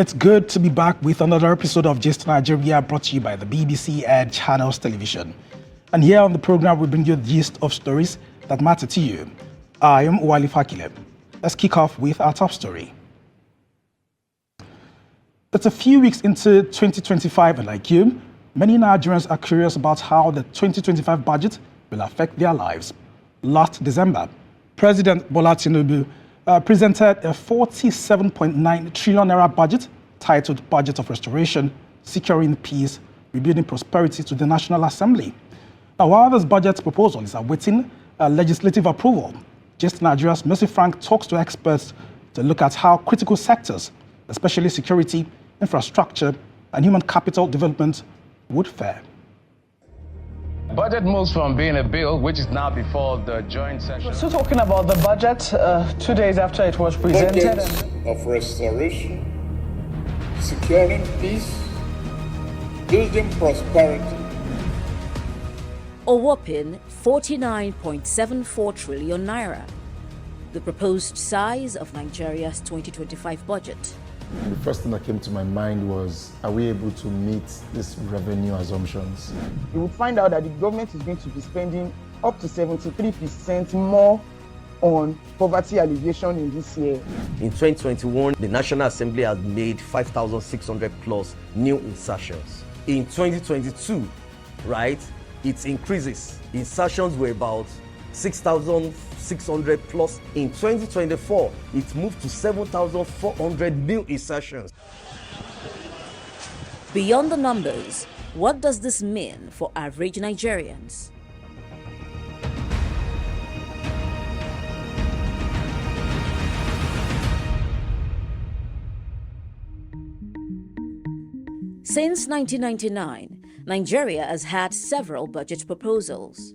It's good to be back with another episode of Gist Nigeria brought to you by the BBC and Channels Television. And here on the program, we bring you the gist of stories that matter to you. I am Wali Fakile. Let's kick off with our top story. It's a few weeks into 2025, and like you, many Nigerians are curious about how the 2025 budget will affect their lives. Last December, President Bola Tinubu presented a 47.9 trillion naira budget titled Budget of Restoration, Securing Peace, Rebuilding Prosperity to the National Assembly. Now, while this budget proposal is awaiting legislative approval, Gist Nigeria's Mercy Frank talks to experts to look at how critical sectors, especially security, infrastructure, and human capital development, would fare. Budget moves from being a bill, which is now before the joint session. We're still talking about the budget 2 days after it was presented. Budget of restoration, securing peace, building prosperity. A whopping 49.74 trillion naira, the proposed size of Nigeria's 2025 budget. The first thing that came to my mind was, are we able to meet these revenue assumptions? You would find out that the government is going to be spending up to 73% more on poverty alleviation in this year. In 2021, the National Assembly has made 5,600 plus new insertions. In 2022, right, it increases. Insertions were about 6,600 plus. In 2024, it moved to 7,400 new insertions. Beyond the numbers, what does this mean for average Nigerians? Since 1999, Nigeria has had several budget proposals.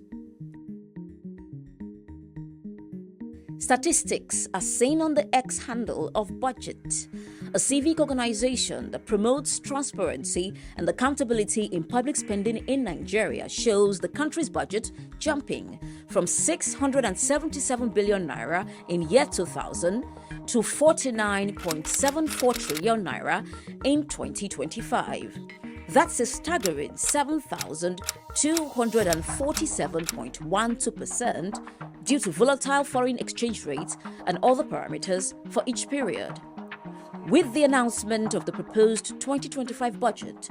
Statistics are seen on the X handle of Budget, a civic organization that promotes transparency and accountability in public spending in Nigeria, shows the country's budget jumping from 677 billion naira in year 2000 to 49.74 trillion naira in 2025. That's a staggering 7,247.12% due to volatile foreign exchange rates and other parameters for each period. With the announcement of the proposed 2025 budget,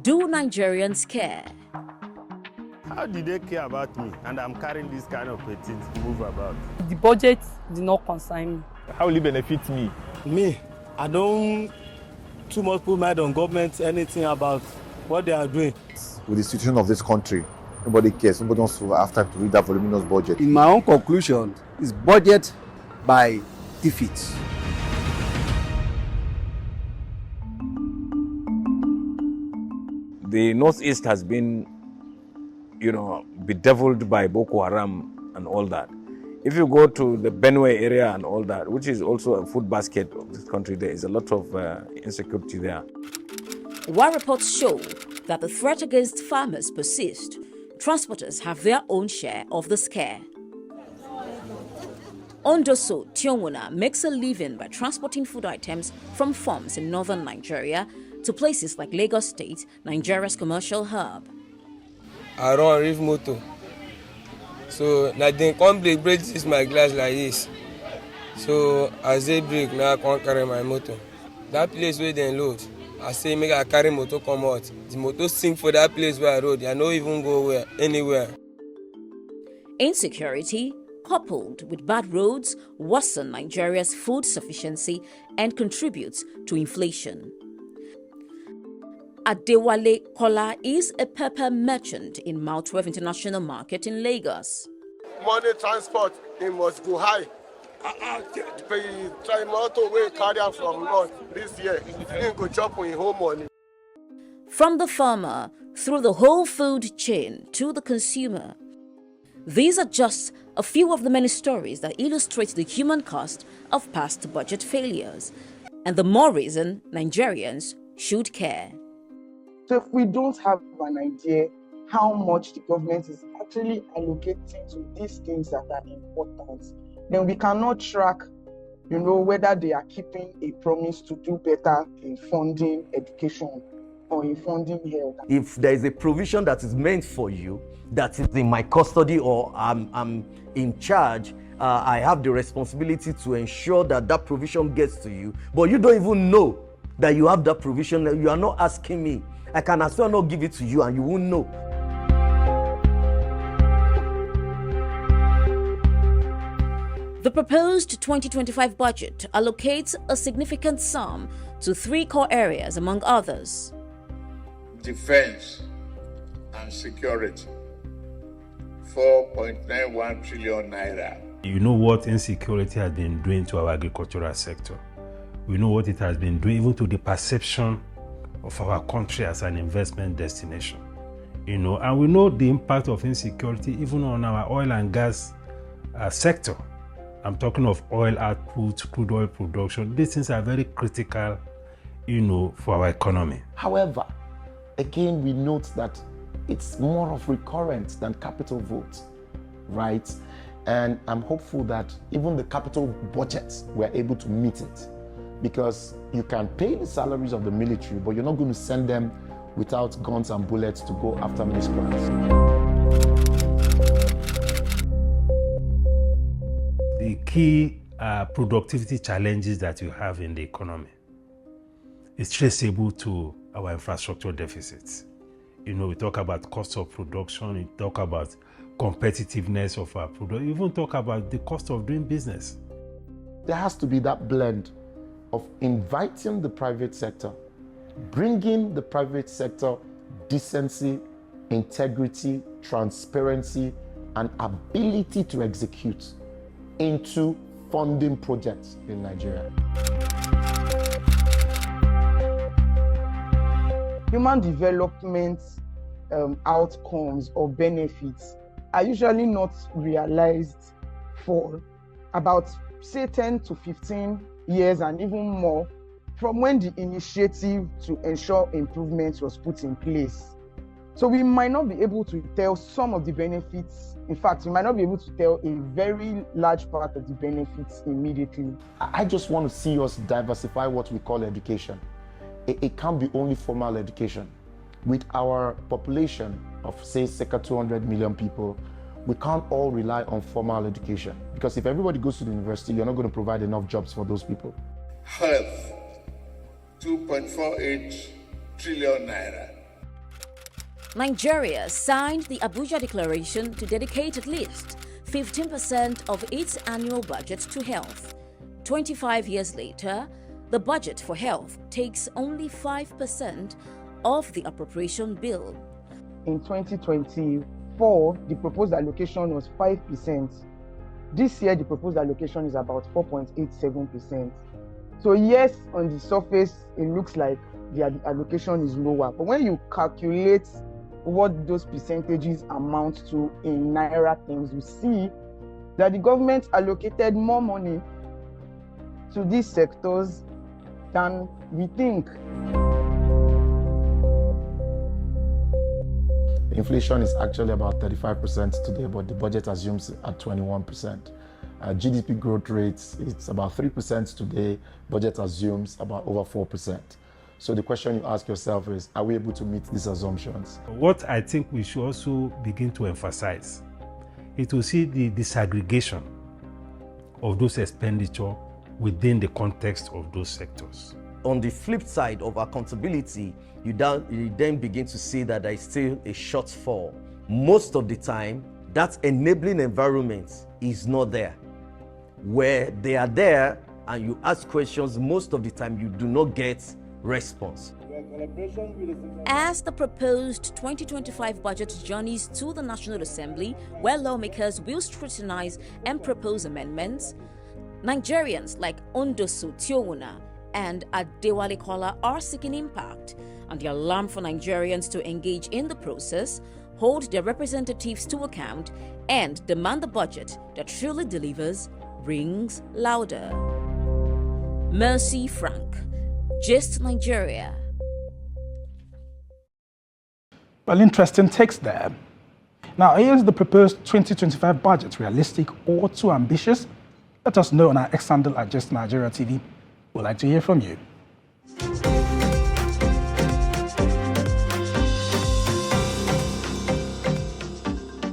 do Nigerians care? How did they care about me? And I'm carrying this kind of things to move about. The budget did not concern me. How will it benefit me? Me, I don't too much put mind on government, anything about what they are doing. With the situation of this country, nobody cares. Nobody wants to have time to read that voluminous budget. In my own conclusion, is budget by defeat. The Northeast has been, bedeviled by Boko Haram and all that. If you go to the Benue area and all that, which is also a food basket of this country, there is a lot of insecurity there. While reports show that the threat against farmers persists, transporters have their own share of the scare. Ondoso Tionwuna makes a living by transporting food items from farms in northern Nigeria to places like Lagos State, Nigeria's commercial hub. I run reef motor. So now they come break this my glass like this. So as they break, now I can't carry my motor. That place where they load, I say make I carry motor come out. The motor sink for that place where I rode. I no even go anywhere. Insecurity, coupled with bad roads, worsen Nigeria's food sufficiency and contributes to inflation. Adewale Kola is a pepper merchant in Mile 12 International Market in Lagos. Money transport, it must go high. Try motor way carry from north this year. You go chop with home money. From the farmer through the whole food chain to the consumer. These are just a few of the many stories that illustrate the human cost of past budget failures, and the more reason Nigerians should care. So if we don't have an idea how much the government is actually allocating to these things that are important, then we cannot track whether they are keeping a promise to do better in funding education or in funding health. If there is a provision that is meant for you, that is in my custody or I'm in charge, I have the responsibility to ensure that that provision gets to you, but you don't even know that you have that provision. You are not asking me. I can as well not give it to you and you won't know. The proposed 2025 budget allocates a significant sum to 3 core areas, among others: defense and security, 4.91 trillion naira. You know what insecurity has been doing to our agricultural sector. We know what it has been doing even to the perception of our country as an investment destination. And we know the impact of insecurity even on our oil and gas sector. I'm talking of oil output, crude oil production. These things are very critical, for our economy. However, again, we note that it's more of recurrent than capital vote, right? And I'm hopeful that even the capital budgets, we're able to meet it. Because you can pay the salaries of the military, but you're not going to send them without guns and bullets to go after miscreants. The key productivity challenges that you have in the economy is traceable to our infrastructure deficits. We talk about cost of production, we talk about competitiveness of our product, we even talk about the cost of doing business. There has to be that blend of inviting the private sector, bringing the private sector decency, integrity, transparency, and ability to execute into funding projects in Nigeria. Human development outcomes or benefits are usually not realized for about, say, 10 to 15 years and even more from when the initiative to ensure improvements was put in place. So we might not be able to tell some of the benefits. In fact, we might not be able to tell a very large part of the benefits immediately. I just want to see us diversify what we call education. It can't be only formal education. With our population of, say, circa 200 million people, we can't all rely on formal education. Because if everybody goes to the university, you're not going to provide enough jobs for those people. Health, 2.48 trillion naira. Nigeria signed the Abuja Declaration to dedicate at least 15% of its annual budget to health. 25 years later, the budget for health takes only 5% of the appropriation bill. In 2024, the proposed allocation was 5%. This year, the proposed allocation is about 4.87%. So yes, on the surface, it looks like the allocation is lower. But when you calculate what those percentages amount to in naira terms, you see that the government allocated more money to these sectors than we think. Inflation is actually about 35% today, but the budget assumes at 21%. GDP growth rates, it's about 3% today, budget assumes about over 4%. So the question you ask yourself is, are we able to meet these assumptions? What I think we should also begin to emphasize is to see the disaggregation of those expenditure within the context of those sectors. On the flip side of accountability, you then begin to see that there is still a shortfall. Most of the time, that enabling environment is not there. Where they are there and you ask questions, most of the time you do not get response. As the proposed 2025 budget journeys to the National Assembly, where lawmakers will scrutinize and propose amendments, Nigerians like Ondosu Tiowuna and Adewale Kola are seeking impact, and the alarm for Nigerians to engage in the process, hold their representatives to account, and demand a budget that truly delivers rings louder. Mercy Frank, Gist Nigeria. Well, interesting text there. Now, is the proposed 2025 budget realistic or too ambitious? Let us know on our X handle at Just Nigeria TV. We'd like to hear from you.